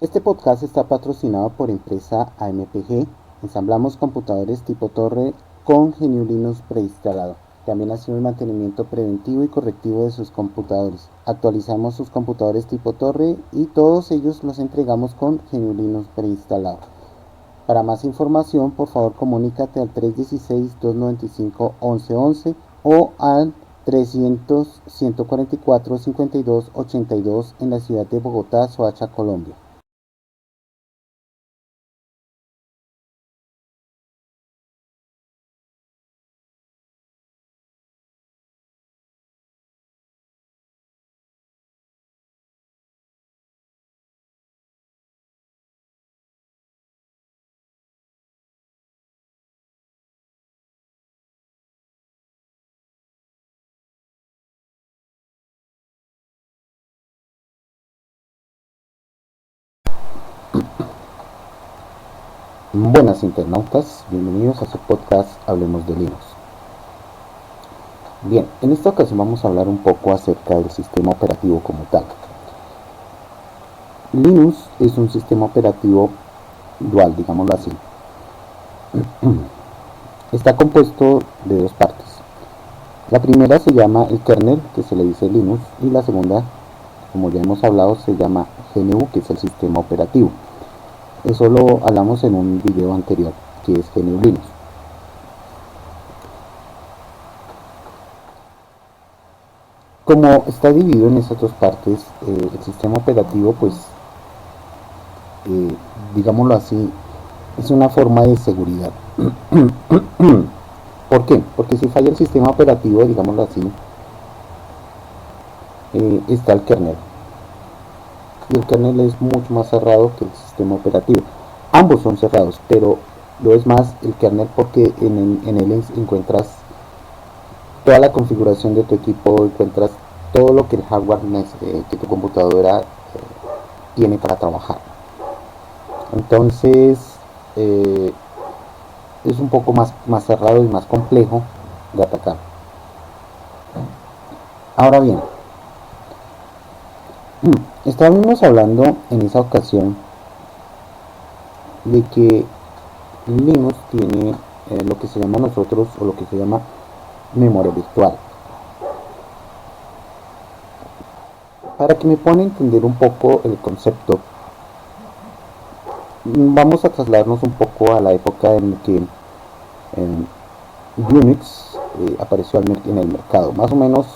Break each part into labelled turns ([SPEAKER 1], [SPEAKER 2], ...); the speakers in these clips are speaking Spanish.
[SPEAKER 1] Este podcast está patrocinado por empresa AMPG. Ensamblamos computadores tipo torre con GNU Linux preinstalado. También hacemos el mantenimiento preventivo y correctivo de sus computadores. Actualizamos sus computadores tipo torre y todos ellos los entregamos con GNU Linux preinstalado. Para más información, por favor comunícate al 316-295-1111 o al 300-144-5282 en la ciudad de Bogotá, Soacha, Colombia. Buenas internautas, bienvenidos a su podcast Hablemos de Linux. Bien, en esta ocasión vamos a hablar un poco acerca del sistema operativo como tal. Linux es un sistema operativo dual, digámoslo así. Está compuesto de dos partes. La primera se llama el kernel, que se le dice Linux, y la segunda, como ya hemos hablado, se llama GNU, que es el sistema operativo. Eso lo hablamos en un video anterior, que es GNU Linux. Como está dividido en esas dos partes, el sistema operativo, pues, eh, digámoslo así, es una forma de seguridad. ¿Por qué? Porque si falla el sistema operativo, digámoslo así, está el kernel. Y el kernel es mucho más cerrado que el sistema operativo. Ambos son cerrados, pero lo es más el kernel porque en él encuentras toda la configuración de tu equipo, encuentras todo lo que el hardware que tu computadora tiene para trabajar. Entonces, eh, es un poco más cerrado y más complejo de atacar. Ahora bien, estábamos hablando en esa ocasión de que Linux tiene lo que se llama nosotros, o lo que se llama memoria virtual. Para que me puedan entender un poco el concepto, vamos a trasladarnos un poco a la época en que Unix apareció en el mercado. Más o menos,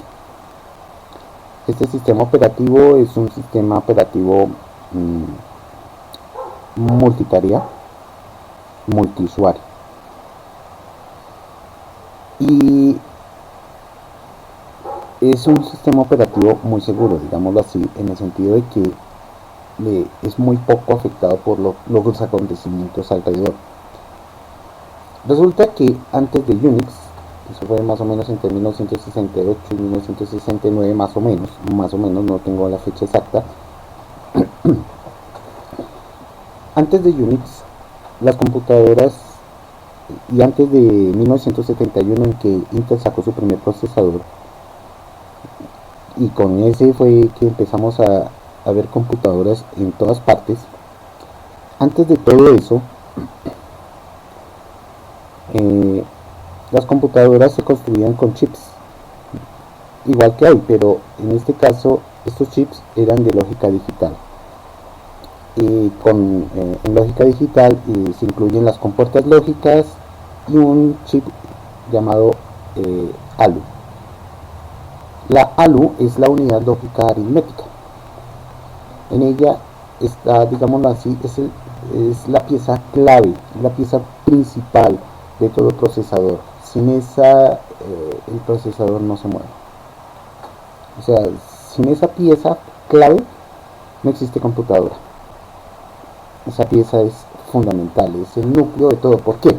[SPEAKER 1] este sistema operativo es un sistema operativo multitarea, multiusuario. Y es un sistema operativo muy seguro, digámoslo así, en el sentido de que es muy poco afectado por los acontecimientos alrededor. Resulta que antes de Unix, eso fue más o menos entre 1968 y 1969, más o menos, no tengo la fecha exacta. Antes de Unix, las computadoras, y antes de 1971 en que Intel sacó su primer procesador, y con ese fue que empezamos a ver computadoras en todas partes. Antes de todo eso, eh, las computadoras se construían con chips, igual que hay, pero en este caso estos chips eran de lógica digital. En lógica digital se incluyen las compuertas lógicas y un chip llamado ALU. La ALU es la unidad lógica aritmética. En ella está, digámoslo así, es la pieza clave, la pieza principal de todo procesador. Sin esa, el procesador no se mueve. O sea, sin esa pieza clave no existe computadora. Esa pieza es fundamental, es el núcleo de todo. ¿Por qué?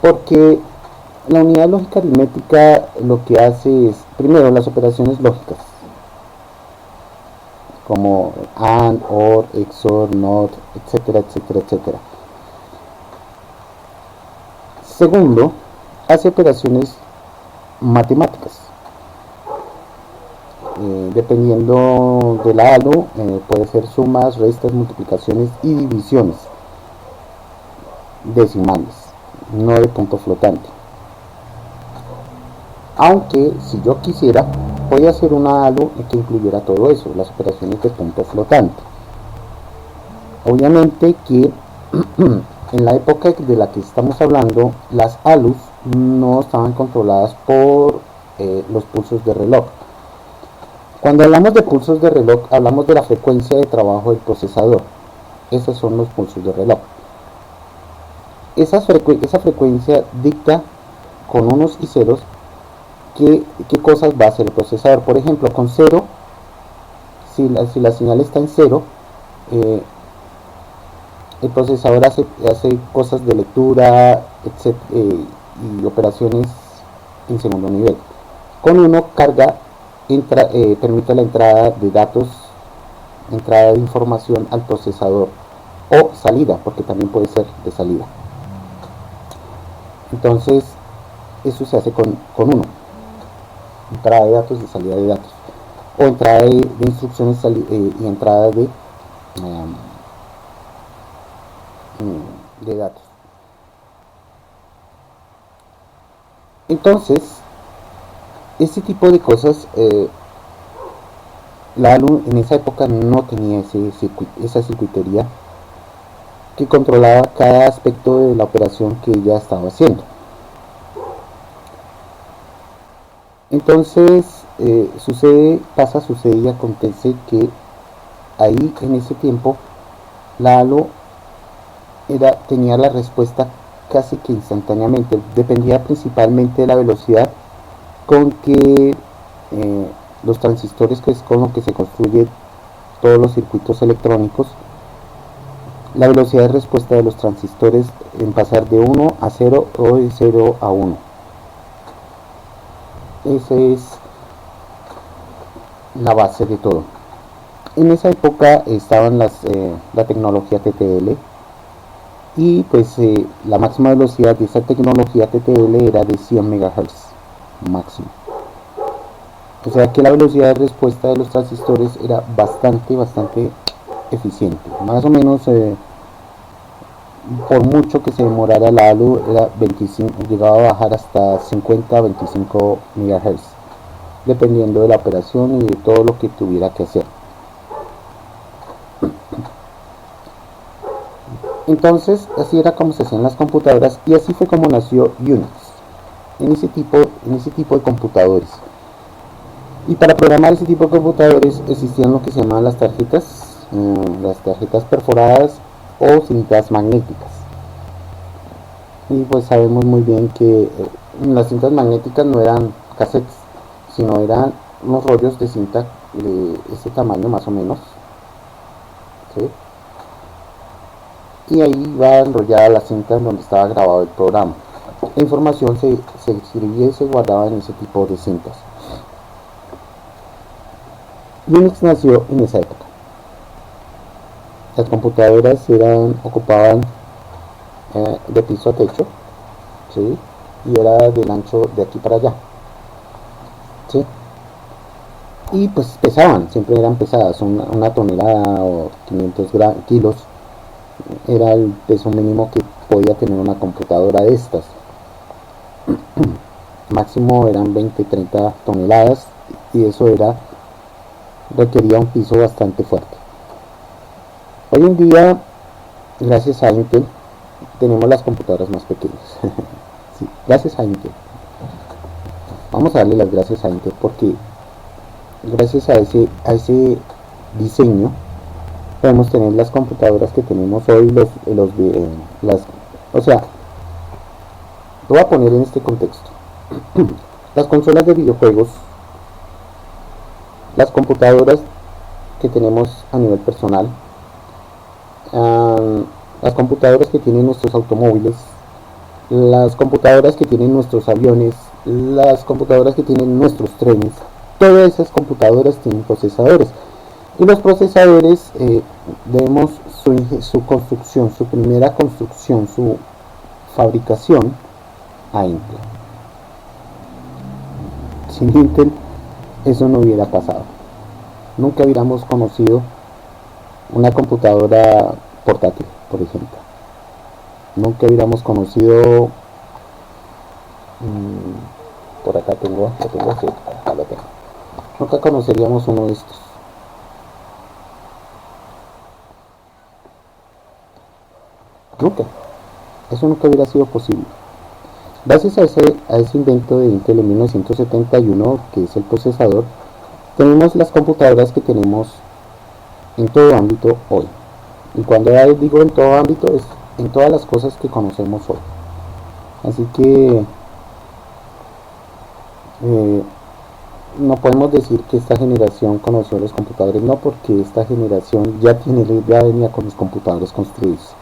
[SPEAKER 1] Porque la unidad lógica aritmética lo que hace es, primero, las operaciones lógicas, como AND, OR, XOR, NOT, etcétera, etcétera, etcétera. Segundo, hace operaciones matemáticas. dependiendo de la ALU, puede ser sumas, restas, multiplicaciones y divisiones decimales, no de punto flotante. Aunque si yo quisiera, podía hacer una ALU que incluyera todo eso, las operaciones de punto flotante. Obviamente que en la época de la que estamos hablando, las ALUs no estaban controladas por los pulsos de reloj. Cuando hablamos de pulsos de reloj, hablamos de la frecuencia de trabajo del procesador. Esos son los pulsos de reloj. Esa frecuencia dicta con unos y ceros qué cosas va a hacer el procesador. Por ejemplo, con 0, si la señal está en 0, el procesador hace cosas de lectura, etc., y operaciones en segundo nivel. Con 1 permite la entrada de datos, entrada de información al procesador, o salida, porque también puede ser de salida. Entonces eso se hace con 1, entrada de datos y salida de datos, o entrada de instrucciones y entrada de datos. Entonces, este tipo de cosas, la ALU en esa época no tenía esa circuitería que controlaba cada aspecto de la operación que ella estaba haciendo. Entonces, sucede y acontece que ahí en ese tiempo la ALU tenía la respuesta casi que instantáneamente. Dependía principalmente de la velocidad con que los transistores, que es con lo que se construyen todos los circuitos electrónicos, la velocidad de respuesta de los transistores en pasar de 1 a 0 o de 0 a 1. Esa es la base de todo. En esa época estaban la tecnología TTL, y pues la máxima velocidad de esa tecnología TTL era de 100 MHz máximo. O sea que la velocidad de respuesta de los transistores era bastante eficiente. Más o menos, por mucho que se demorara la ALU, llegaba a bajar hasta 50-25 MHz, dependiendo de la operación y de todo lo que tuviera que hacer. Entonces, así era como se hacían las computadoras, y así fue como nació Unix, en ese tipo de computadores. Y para programar ese tipo de computadores existían lo que se llamaban las tarjetas perforadas o cintas magnéticas. Y pues sabemos muy bien que las cintas magnéticas no eran cassettes, sino eran unos rollos de cinta de este tamaño más o menos, ¿sí? Y ahí va enrollada la cinta en donde estaba grabado el programa. La información se escribía y se guardaba en ese tipo de cintas. Unix nació en esa época. Las computadoras ocupaban de piso a techo, ¿sí? Y era del ancho de aquí para allá, ¿sí? Y pues pesaban, siempre eran pesadas, una tonelada o 500 kilos era el peso mínimo que podía tener una computadora de estas. Máximo eran 20-30 toneladas, y eso requería un piso bastante fuerte. Hoy en día, gracias a Intel, tenemos las computadoras más pequeñas. Sí, gracias a Intel. Vamos a darle las gracias a Intel, porque gracias a ese diseño podemos tener las computadoras que tenemos hoy. O sea, lo voy a poner en este contexto. Las consolas de videojuegos, las computadoras que tenemos a nivel personal, las computadoras que tienen nuestros automóviles, las computadoras que tienen nuestros aviones, las computadoras que tienen nuestros trenes, todas esas computadoras tienen procesadores. Y los procesadores debemos su construcción, su primera construcción, su fabricación a Intel. Sin Intel eso no hubiera pasado. Nunca hubiéramos conocido una computadora portátil, por ejemplo. Nunca hubiéramos conocido, por acá tengo, sí, acá lo tengo. Nunca conoceríamos uno de estos. Nunca. Eso nunca hubiera sido posible. Gracias a ese invento de Intel en 1971, que es el procesador, tenemos las computadoras que tenemos en todo ámbito hoy. Y cuando digo en todo ámbito, es en todas las cosas que conocemos hoy. Así que no podemos decir que esta generación conoció los computadores, no, porque esta generación ya venía con los computadores construidos,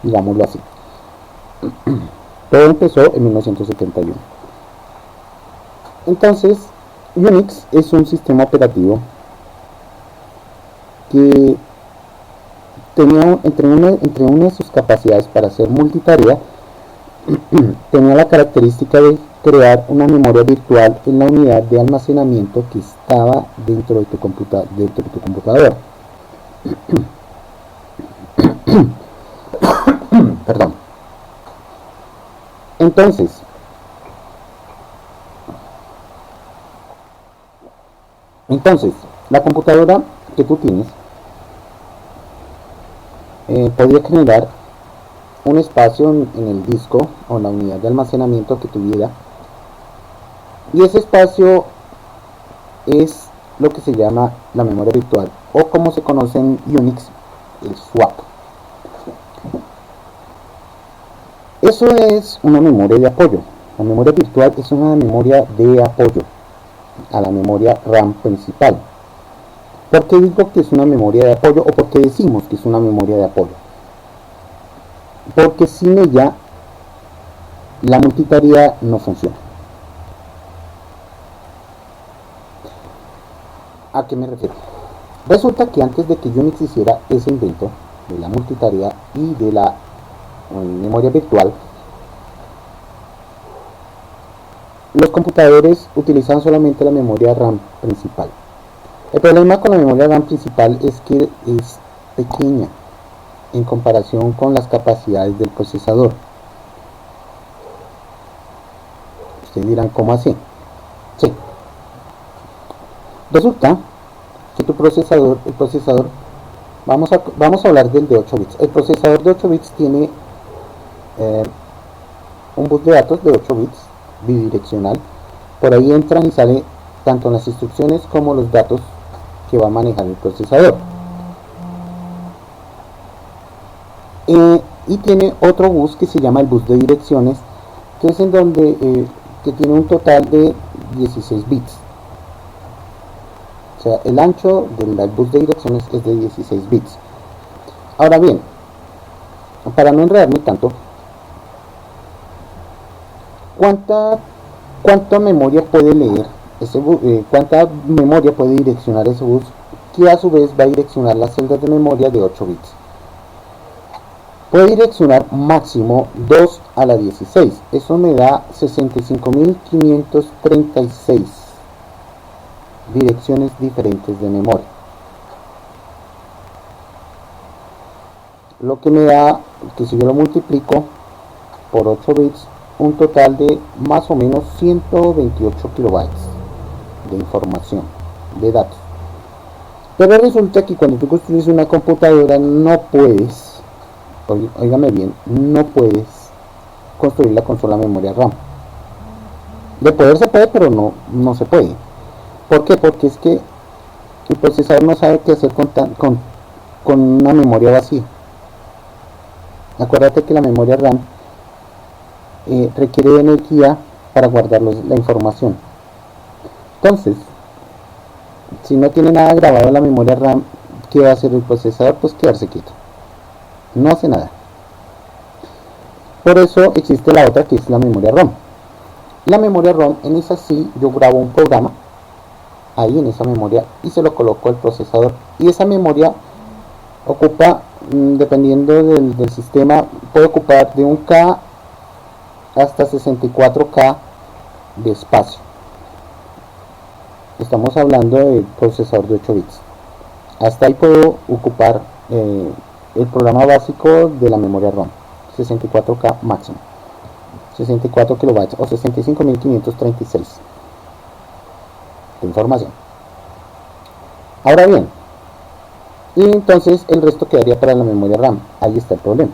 [SPEAKER 1] digámoslo así. Todo empezó en 1971. Entonces, Unix es un sistema operativo que tenía entre una de sus capacidades para hacer multitarea, tenía la característica de crear una memoria virtual en la unidad de almacenamiento que estaba dentro de tu computador. Perdón. Entonces, la computadora que tú tienes podría generar un espacio en el disco o en la unidad de almacenamiento que tuviera, y ese espacio es lo que se llama la memoria virtual, o como se conoce en Unix, el swap. Eso es una memoria de apoyo. La memoria virtual es una memoria de apoyo a la memoria RAM principal. ¿Por qué digo que es una memoria de apoyo, o por qué decimos que es una memoria de apoyo? Porque sin ella la multitarea no funciona. ¿A qué me refiero? Resulta que antes de que Unix hiciera ese invento de la multitarea y de la memoria virtual, los computadores utilizaban solamente la memoria RAM principal. El problema con la memoria RAM principal es que es pequeña en comparación con las capacidades del procesador. Ustedes dirán, ¿cómo así? Sí. Resulta que tu procesador, vamos a hablar del de 8 bits. El procesador de 8 bits tiene un bus de datos de 8 bits bidireccional. Por ahí entran y salen tanto las instrucciones como los datos que va a manejar el procesador. Y tiene otro bus que se llama el bus de direcciones, que es en donde que tiene un total de 16 bits. O sea, el ancho del bus de direcciones es de 16 bits. Ahora bien, para no enredarme tanto, ¿cuánta memoria puede leer ese bus? ¿Cuánta memoria puede direccionar ese bus? Que a su vez va a direccionar las celdas de memoria de 8 bits. Puede direccionar máximo 2 a la 16. Eso me da 65.536 direcciones diferentes de memoria. Lo que me da, que si yo lo multiplico por 8 bits, un total de más o menos 128 kilobytes de información, de datos. Pero resulta que cuando tú construyes una computadora no puedes, óigame bien, no puedes construirla con sola memoria RAM. De poder se puede, pero no se puede. ¿Por qué? Porque es que el procesador no sabe qué hacer con una memoria vacía. Acuérdate que la memoria RAM requiere de energía para guardar la información. Entonces, si no tiene nada grabado en la memoria RAM, ¿qué va a hacer el procesador? Pues quedarse quieto. No hace nada. Por eso existe la otra, que es la memoria ROM. La memoria ROM, en esa sí yo grabo un programa ahí en esa memoria y se lo coloco al procesador, y esa memoria ocupa, dependiendo del sistema, puede ocupar de 1K hasta 64K de espacio. Estamos hablando del procesador de 8 bits. Hasta ahí puedo ocupar el programa básico de la memoria ROM, 64K máximo, 64 kilobytes o 65.536 de información. Ahora bien, y entonces el resto quedaría para la memoria RAM. Ahí está el problema,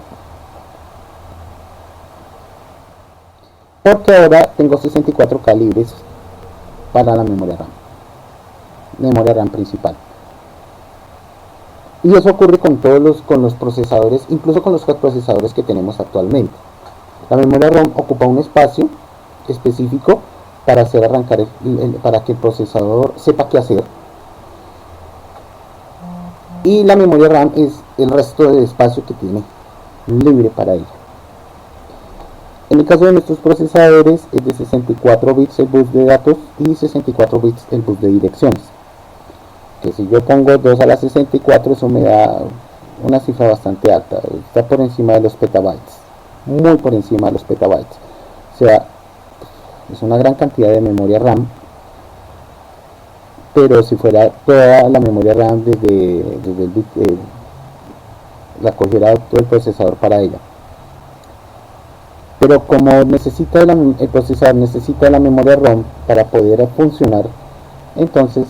[SPEAKER 1] porque ahora tengo 64K libres para la memoria RAM principal. Y eso ocurre con con los procesadores, incluso con los procesadores que tenemos actualmente. La memoria ROM ocupa un espacio específico para hacer arrancar para que el procesador sepa qué hacer. Y la memoria RAM es el resto del espacio que tiene libre para ella. En el caso de nuestros procesadores es de 64 bits el bus de datos y 64 bits el bus de direcciones. Que si yo pongo 2 a la 64, eso me da una cifra bastante alta, está por encima de los petabytes, muy por encima de los petabytes. O sea, es una gran cantidad de memoria RAM, pero si fuera toda la memoria RAM desde el bit, la cogiera todo el procesador para ella. Pero como necesita el procesador necesita la memoria ROM para poder funcionar, entonces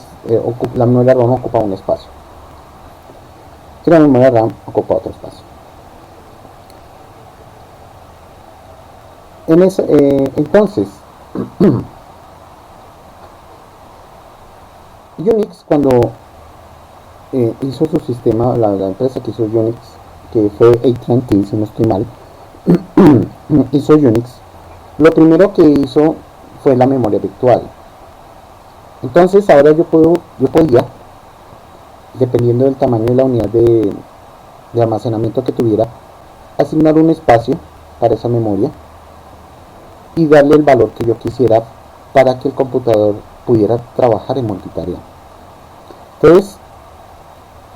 [SPEAKER 1] la memoria ROM ocupa un espacio y la memoria RAM ocupa otro espacio. Entonces Unix, cuando hizo su sistema, la empresa que hizo Unix, que fue AT&T si no estoy mal, hizo Unix, lo primero que hizo fue la memoria virtual. Entonces ahora yo podía, dependiendo del tamaño de la unidad de almacenamiento que tuviera, asignar un espacio para esa memoria y darle el valor que yo quisiera para que el computador pudiera trabajar en multitarea. Entonces,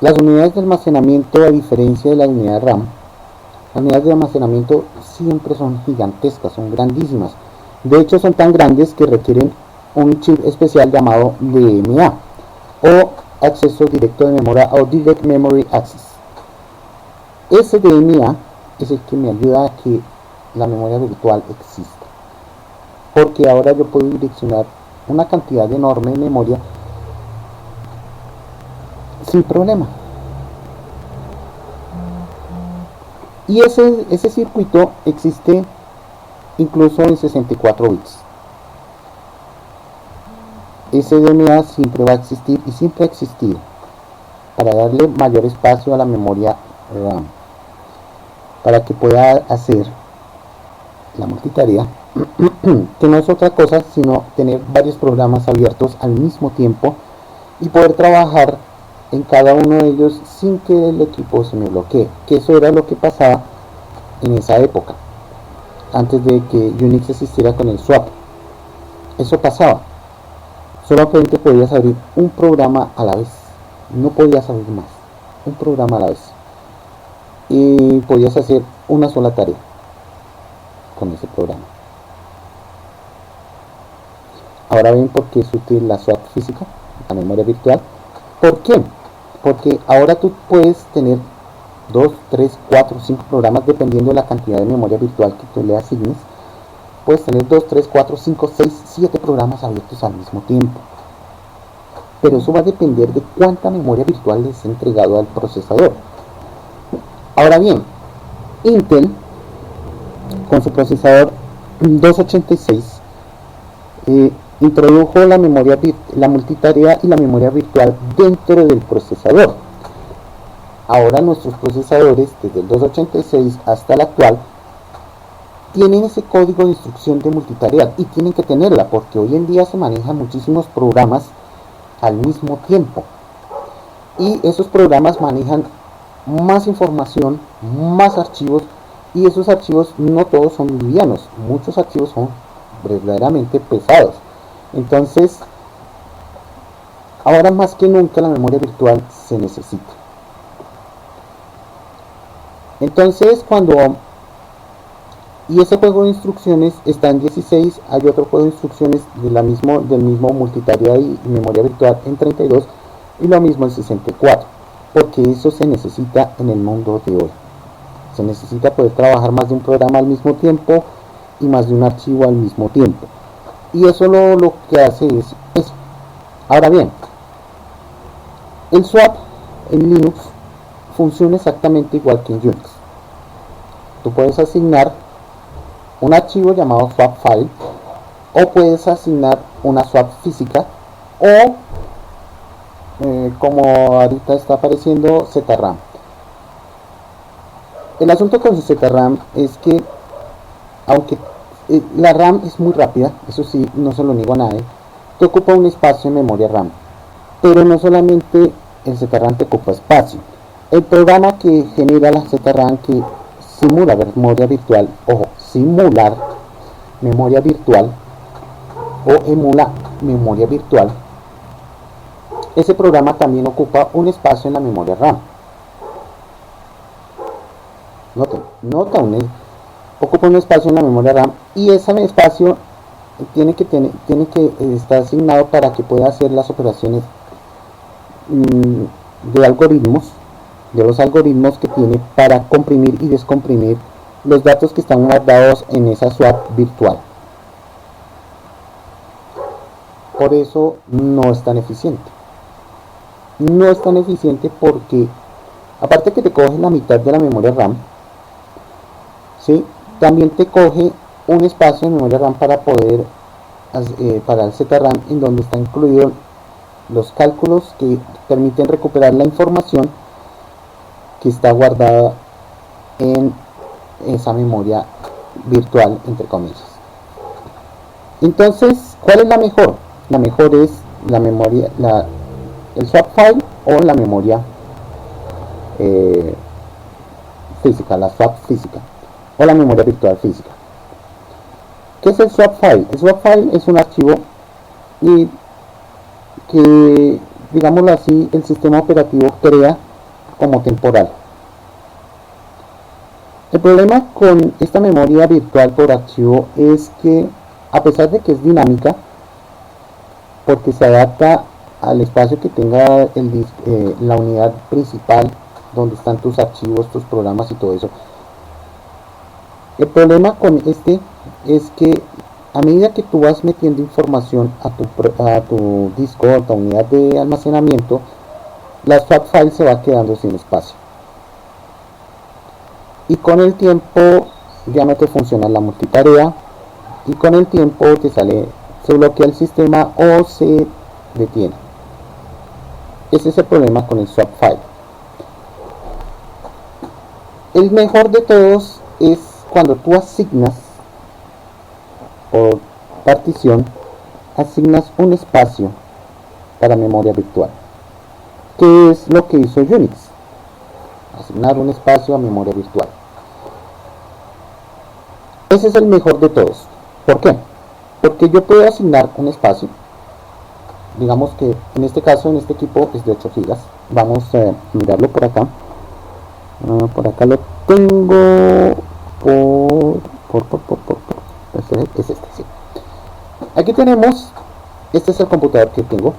[SPEAKER 1] las unidades de almacenamiento, a diferencia de la unidad de RAM, las unidades de almacenamiento siempre son gigantescas, son grandísimas. De hecho, son tan grandes que requieren un chip especial llamado DMA o acceso directo de memoria o Direct Memory Access. Ese DMA es el que me ayuda a que la memoria virtual exista, porque ahora yo puedo direccionar una cantidad enorme de memoria sin problema. Y ese circuito existe incluso en 64 bits. Ese DMA siempre va a existir y siempre ha existido para darle mayor espacio a la memoria RAM, para que pueda hacer la multitarea, que no es otra cosa sino tener varios programas abiertos al mismo tiempo y poder trabajar en cada uno de ellos sin que el equipo se me bloquee, que eso era lo que pasaba en esa época, antes de que Unix existiera con el swap. Eso pasaba, solamente podías abrir un programa a la vez, no podías abrir más, un programa a la vez, y podías hacer una sola tarea con ese programa. Ahora ven por qué es útil la swap física, la memoria virtual. ¿Por qué? Porque ahora tú puedes tener 2, 3, 4, 5 programas dependiendo de la cantidad de memoria virtual que tú le asignes. Puedes tener 2, 3, 4, 5, 6, 7 programas abiertos al mismo tiempo. Pero eso va a depender de cuánta memoria virtual les he entregado al procesador. Ahora bien, Intel con su procesador 286 introdujo la multitarea y la memoria virtual dentro del procesador. Ahora nuestros procesadores, desde el 286 hasta el actual, tienen ese código de instrucción de multitarea, y tienen que tenerla porque hoy en día se manejan muchísimos programas al mismo tiempo, y esos programas manejan más información, más archivos, y esos archivos no todos son livianos, muchos archivos son verdaderamente pesados. Entonces, ahora más que nunca la memoria virtual se necesita. Entonces, cuando y ese juego de instrucciones está en 16. Hay otro juego de instrucciones del mismo multitarea y memoria virtual en 32, y lo mismo en 64, porque eso se necesita en el mundo de hoy. Se necesita poder trabajar más de un programa al mismo tiempo y más de un archivo al mismo tiempo, y eso lo que hace es eso. Ahora bien, el swap en Linux funciona exactamente igual que en Unix. Tú puedes asignar un archivo llamado swap file, o puedes asignar una swap física, o como ahorita está apareciendo, ZRAM. El asunto con ZRAM es que, aunque la RAM es muy rápida, eso sí, no se lo niego a nadie, te ocupa un espacio en memoria RAM. Pero no solamente el ZRAM te ocupa espacio. El programa que genera la ZRAM, que simula memoria virtual, ojo, simular memoria virtual o emula memoria virtual, ese programa también ocupa un espacio en la memoria RAM. Ocupa un espacio en la memoria RAM, y ese espacio tiene que estar asignado para que pueda hacer las operaciones de los algoritmos que tiene para comprimir y descomprimir los datos que están guardados en esa swap virtual. Por eso no es tan eficiente. No es tan eficiente porque, aparte que te coge la mitad de la memoria RAM, ¿sí?, también te coge un espacio en memoria RAM para poder para el ZRAM, en donde está incluido los cálculos que permiten recuperar la información que está guardada en esa memoria virtual, entre comillas. Entonces, ¿cuál es la mejor? La mejor es la memoria, el swap file, o la memoria física, la swap física, o la memoria virtual física. ¿Qué es el swap file? El swap file es un archivo y que, digámoslo así, el sistema operativo crea como temporal. El problema con esta memoria virtual por archivo es que, a pesar de que es dinámica, porque se adapta al espacio que tenga la unidad principal donde están tus archivos, tus programas y todo eso, el problema con este es que a medida que tú vas metiendo información a tu disco, a tu unidad de almacenamiento, la swap file se va quedando sin espacio, y con el tiempo ya no te funciona la multitarea, y con el tiempo se bloquea el sistema o se detiene. Ese es el problema con el swap file. El mejor de todos es cuando tú asignas, por partición, asignas un espacio para memoria virtual, que es lo que hizo Unix, asignar un espacio a memoria virtual. Ese es el mejor de todos. ¿Por qué? Porque yo puedo asignar un espacio, digamos que en este caso, en este equipo es de 8 GB. Vamos a mirarlo por acá. Por acá lo tengo es este, sí. Aquí tenemos, este es el computador que tengo.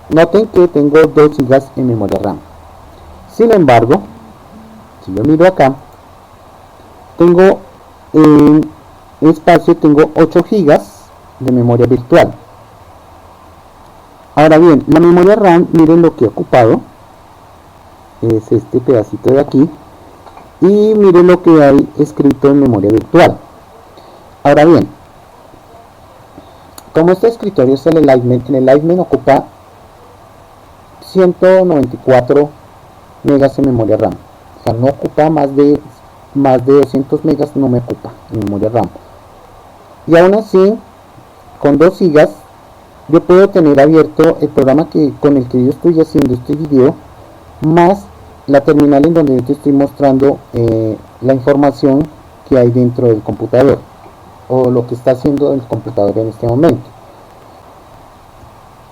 [SPEAKER 1] Noten que tengo 2 GB en memoria RAM. Sin embargo, si yo miro acá, tengo en espacio, tengo 8 GB de memoria virtual. Ahora bien, la memoria RAM, miren lo que he ocupado, es este pedacito de aquí, y miren lo que hay escrito en memoria virtual. Ahora bien, como este escritorio es el Enlightenment, en el Enlightenment ocupa 194 megas en memoria RAM, o sea, no ocupa más de 200 megas, no me ocupa en memoria RAM, y aún así, con 2 GB yo puedo tener abierto el programa con el que yo estoy haciendo este video, más la terminal en donde yo te estoy mostrando la información que hay dentro del computador, o lo que está haciendo el computador en este momento.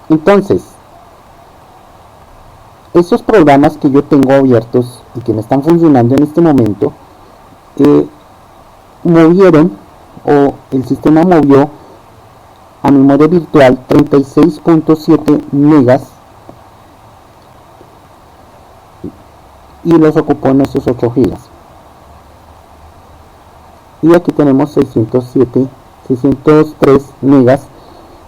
[SPEAKER 1] Entonces, esos programas que yo tengo abiertos y que me están funcionando en este momento, movieron, o el sistema movió a memoria virtual 36.7 megas y los ocupó en estos 8 gigas. Y aquí tenemos 603 megas,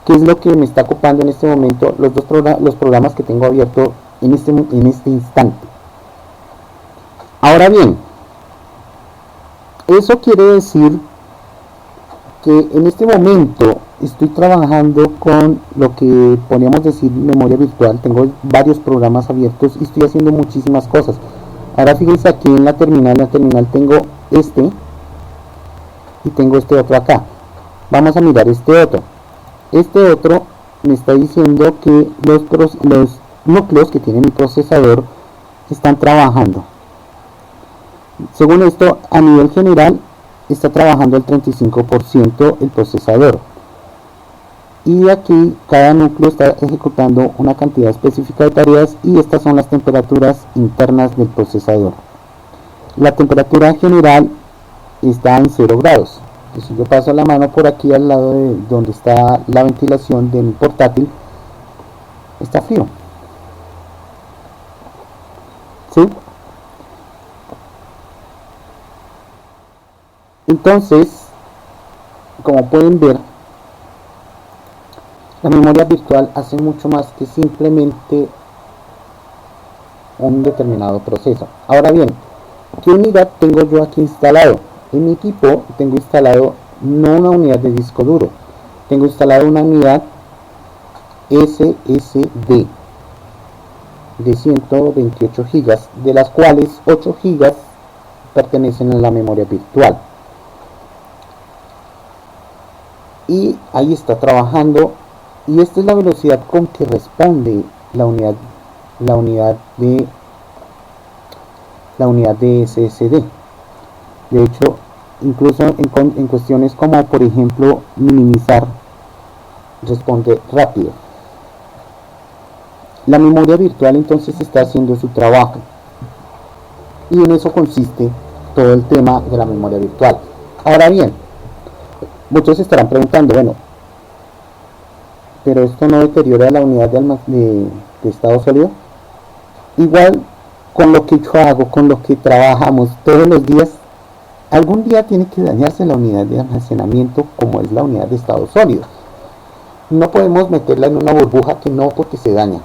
[SPEAKER 1] que es lo que me está ocupando en este momento los programas que tengo abierto en este instante. Ahora bien, eso quiere decir que en este momento estoy trabajando con lo que podríamos decir memoria virtual. Tengo varios programas abiertos y estoy haciendo muchísimas cosas. Ahora fíjense aquí en la terminal tengo este y tengo este otro acá. Vamos a mirar este otro. Este otro me está diciendo que los núcleos que tiene mi procesador están trabajando. Según esto, a nivel general está trabajando el 35% el procesador, y aquí cada núcleo está ejecutando una cantidad específica de tareas, y estas son las temperaturas internas del procesador. La temperatura general está en 0 grados. Si yo paso la mano por aquí al lado de donde está la ventilación de mi portátil, está frío, ¿sí? Entonces, como pueden ver, la memoria virtual hace mucho más que simplemente un determinado proceso. Ahora bien, ¿qué unidad tengo yo aquí instalado? En mi equipo tengo instalado no una unidad de disco duro, tengo instalado una unidad SSD de 128 GB, de las cuales 8 GB pertenecen a la memoria virtual. Y ahí está trabajando, y esta es la velocidad con que responde la unidad de SSD. De hecho, incluso en cuestiones como, por ejemplo, minimizar, responde rápido. La memoria virtual entonces está haciendo su trabajo, y en eso consiste todo el tema de la memoria virtual. Ahora bien, muchos estarán preguntando, bueno, pero esto no deteriora la unidad de estado sólido. Igual, con lo que yo hago, con lo que trabajamos todos los días, algún día tiene que dañarse la unidad de almacenamiento, como es la unidad de estado sólido. No podemos meterla en una burbuja que no, porque se daña.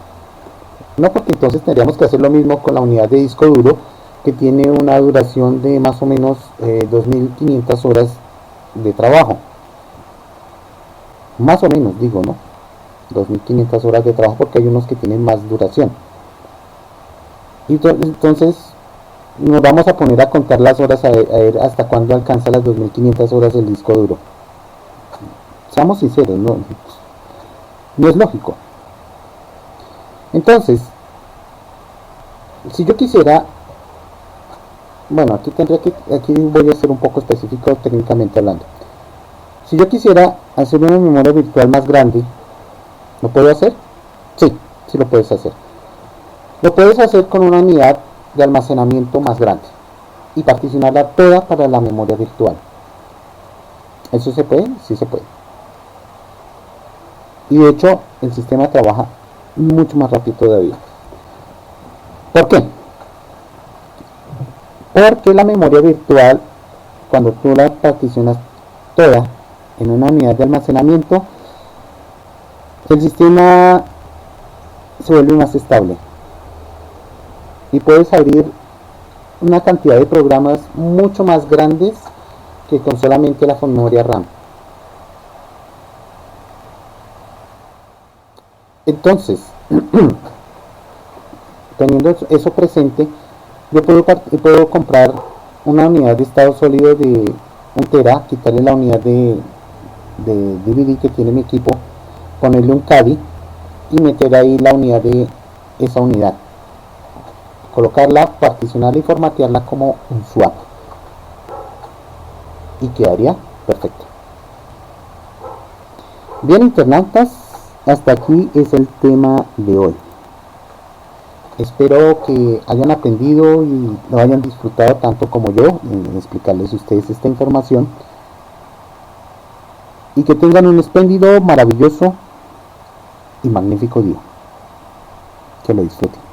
[SPEAKER 1] No, porque entonces tendríamos que hacer lo mismo con la unidad de disco duro, que tiene una duración de más o menos 2500 horas de trabajo. Más o menos, digo, ¿no? 2500 horas de trabajo, porque hay unos que tienen más duración. Y entonces nos vamos a poner a contar las horas, a ver hasta cuándo alcanza las 2500 horas el disco duro. Seamos sinceros, no es lógico. Entonces, si yo quisiera, bueno, aquí voy a ser un poco específico técnicamente hablando. Si yo quisiera hacer una memoria virtual más grande, ¿lo puedo hacer? Sí, sí lo puedes hacer. Lo puedes hacer con una unidad de almacenamiento más grande y particionarla toda para la memoria virtual. ¿Eso se puede? Sí se puede. Y de hecho, el sistema trabaja mucho más rápido todavía. ¿Por qué? Porque la memoria virtual, cuando tú la particionas toda en una unidad de almacenamiento, el sistema se vuelve más estable y puedes abrir una cantidad de programas mucho más grandes que con solamente la memoria RAM. Entonces, teniendo eso presente, yo puedo comprar una unidad de estado sólido de 1 tera, quitarle la unidad de DVD que tiene mi equipo, ponerle un CADI y meter ahí la unidad de esa unidad, colocarla, particionarla y formatearla como un swap, y quedaría perfecto. Bien, internautas, hasta aquí es el tema de hoy. Espero que hayan aprendido y lo hayan disfrutado tanto como yo en explicarles a ustedes esta información y que tengan un espléndido, maravilloso y magnífico día. Que lo disfruten.